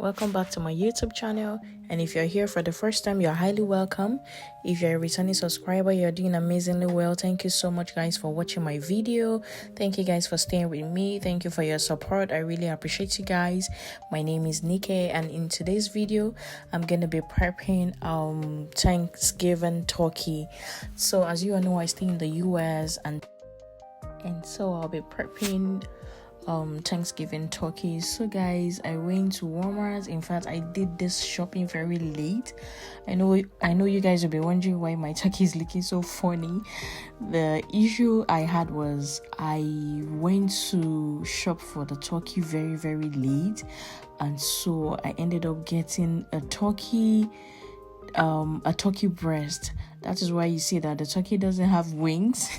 welcome back to my YouTube channel. And if you're here for the first time, you're highly welcome. If you're a returning subscriber, you're doing amazingly well. Thank you so much, guys, for watching my video. Thank you guys for staying with me. Thank you for your support. I really appreciate you guys. My name is Nike, and in today's video I'm gonna be prepping Thanksgiving turkey. So as you all know, I stay in the US, and so I'll be prepping Thanksgiving turkeys. So guys, I went to Walmart. In fact, I did this shopping very late. I know you guys will be wondering why my turkey is looking so funny. The issue I had was I went to shop for the turkey very late, and so I ended up getting a turkey breast. That is why you see that the turkey doesn't have wings.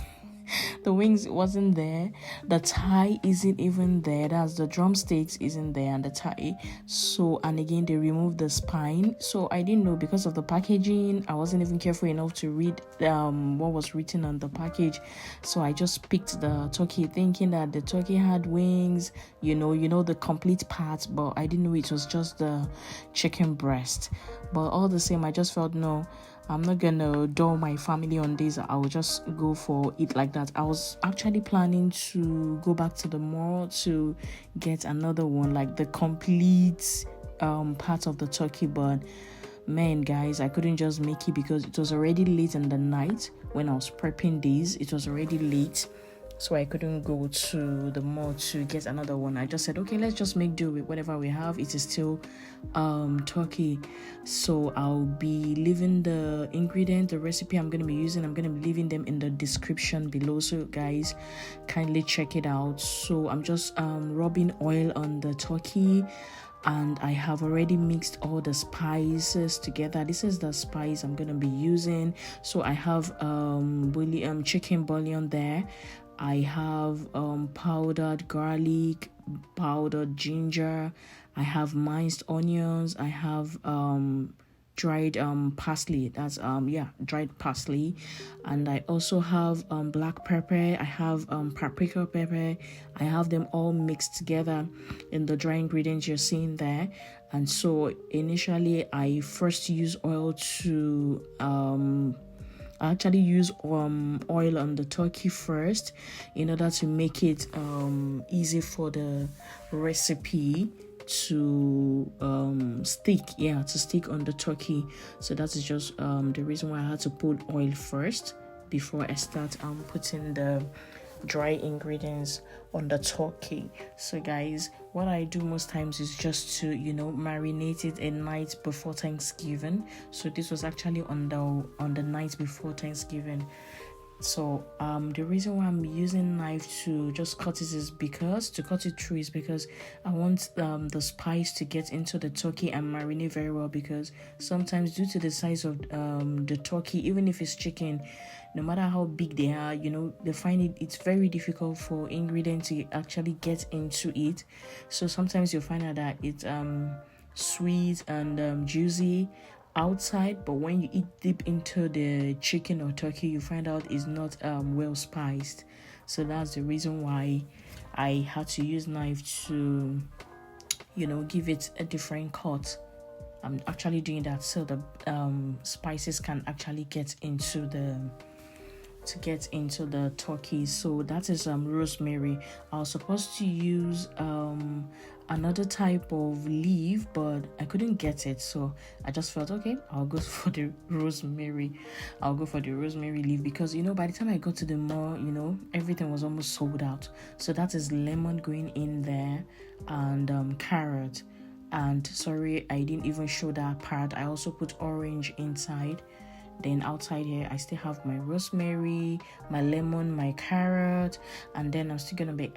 The wings wasn't there, the thigh isn't even there, that's the drumsticks isn't there, and the thigh. So, and again, they removed the spine. So I didn't know, because of the packaging, I wasn't even careful enough to read what was written on the package. So I just picked the turkey thinking that the turkey had wings, you know the complete parts, but I didn't know it was just the chicken breast. But all the same, I just felt, no, I'm not gonna dull my family on this. I will just go for it like that. I was actually planning to go back to the mall to get another one, like the complete part of the turkey, but man, guys, I couldn't just make it because it was already late in the night when I was prepping these. It was already late, so I couldn't go to the mall to get another one. I just said, okay, let's just make do with whatever we have. It is still turkey. So I'll be leaving the ingredient, the recipe I'm going to be using, I'm going to be leaving them in the description below, so guys kindly check it out. So I'm just rubbing oil on the turkey, and I have already mixed all the spices together. This is the spice I'm going to be using. So I have chicken bouillon there. I have powdered garlic, powdered ginger. I have minced onions. I have dried parsley. That's dried parsley. And I also have black pepper. I have paprika pepper. I have them all mixed together in the dry ingredients you're seeing there. And so initially I first use oil to I actually use oil on the turkey first in order to make it easy for the recipe to stick on the turkey. So that is just the reason why I had to put oil first before I start putting the dry ingredients on the turkey. So guys, what I do most times is just to marinate it a night before Thanksgiving. So this was actually on the night before Thanksgiving. So the reason why I'm using knife to just cut it is because I want the spice to get into the turkey and marinate very well, because sometimes due to the size of the turkey, even if it's chicken, no matter how big they are, they find it's very difficult for ingredients to actually get into it. So sometimes you'll find out that it's sweet and juicy outside, but when you eat deep into the chicken or turkey, you find out it's not well spiced. So that's the reason why I had to use knife to give it a different cut. I'm actually doing that so the spices can actually get into the turkey. So that is rosemary. I was supposed to use another type of leaf, but I couldn't get it, so I just felt, okay, I'll go for the rosemary leaf, because by the time I got to the mall, everything was almost sold out. So that is lemon going in there, and carrot, and sorry, I didn't even show that part, I also put orange inside. Then outside here, I still have my rosemary, my lemon, my carrot, and then I'm still gonna be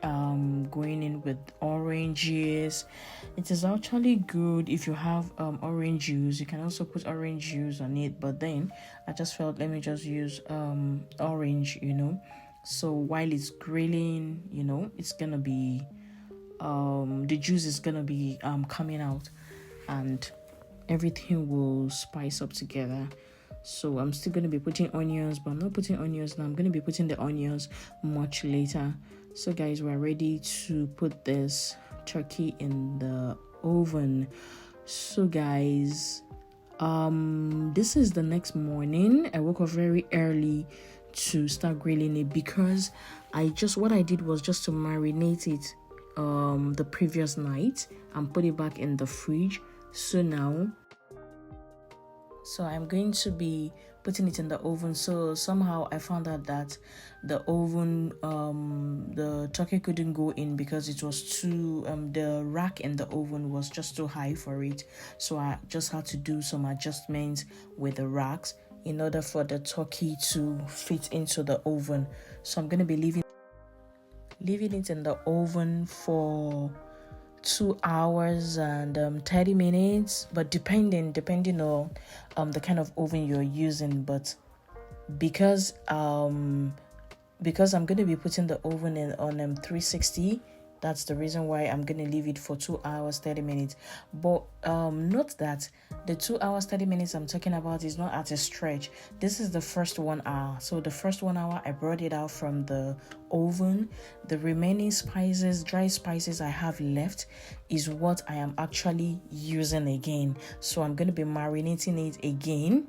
going in with oranges. It is actually good if you have orange juice. You can also put orange juice on it, but then I just felt, let me just use orange. So while it's grilling, it's gonna be the juice is gonna be coming out, and everything will spice up together. So I'm still going to be putting onions, but I'm not putting onions now. I'm going to be putting the onions much later. So guys, we're ready to put this turkey in the oven. So guys, this is the next morning. I woke up very early to start grilling it because what I did was just to marinate it the previous night and put it back in the fridge. So I'm going to be putting it in the oven. So somehow I found out that the oven, the turkey couldn't go in because it was too, the rack in the oven was just too high for it. So I just had to do some adjustments with the racks in order for the turkey to fit into the oven. So I'm going to be leaving it in the oven for 2 hours and 30 minutes, but depending on the kind of oven you're using. But because I'm going to be putting the oven in on 360, that's the reason why I'm going to leave it for 2 hours 30 minutes. But note that the 2 hours 30 minutes I'm talking about is not at a stretch. This is the first 1 hour. So the first 1 hour I brought it out from the oven. The remaining spices, dry spices I have left is what I am actually using again. So I'm going to be marinating it again,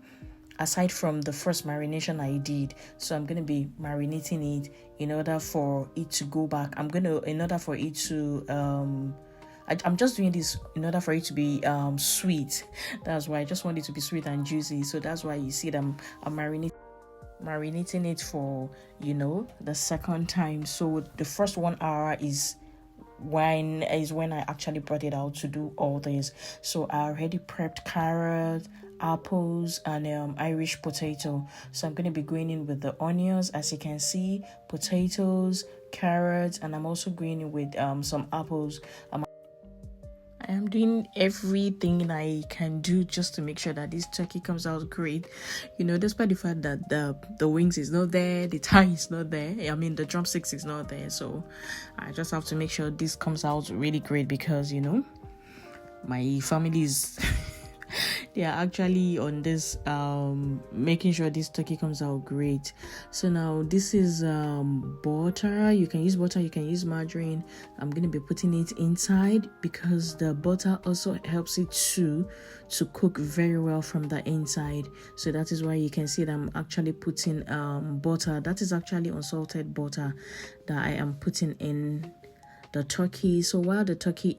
aside from the first marination I did. So I'm going to be marinating it in order for it to go back. In order for it to I'm just doing this in order for it to be sweet. That's why I just want it to be sweet and juicy. So that's why you see them I'm marinating it for the second time. So the first 1 hour is when I actually brought it out to do all this. So I already prepped carrot, apples, and Irish potato. So I'm going to be going in with the onions, as you can see, potatoes, carrots, and I'm also going in with some apples. I am doing everything I can do just to make sure that this turkey comes out great. Despite the fact that the wings is not there, the thigh is not there. I mean, the drumsticks is not there. So I just have to make sure this comes out really great because, my family is... they are actually on this making sure this turkey comes out great. So now this is butter. You can use butter, you can use margarine. I'm going to be putting it inside because the butter also helps it to cook very well from the inside. So that is why you can see that I'm actually putting butter. That is actually unsalted butter that I am putting in the turkey. So while the turkey,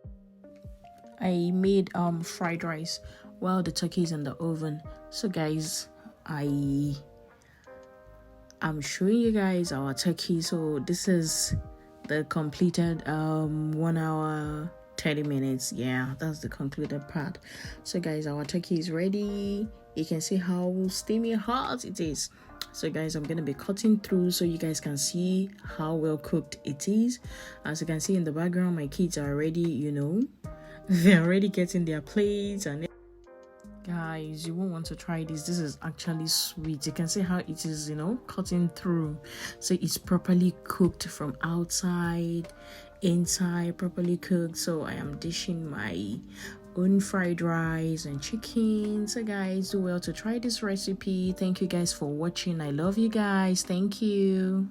I made fried rice while the turkey is in the oven. So guys, I'm showing you guys our turkey. So this is the completed 1 hour 30 minutes. Yeah, that's the concluded part. So guys, our turkey is ready. You can see how steamy hot it is. So guys, I'm going to be cutting through so you guys can see how well cooked it is. As you can see in the background, my kids are already, they're already getting their plates. And guys, you won't want to try this. This is actually sweet. You can see how it is, cutting through. So it's properly cooked from outside, inside, properly cooked. So I am dishing my own fried rice and chicken. So guys, do well to try this recipe. Thank you guys for watching. I love you guys. Thank you.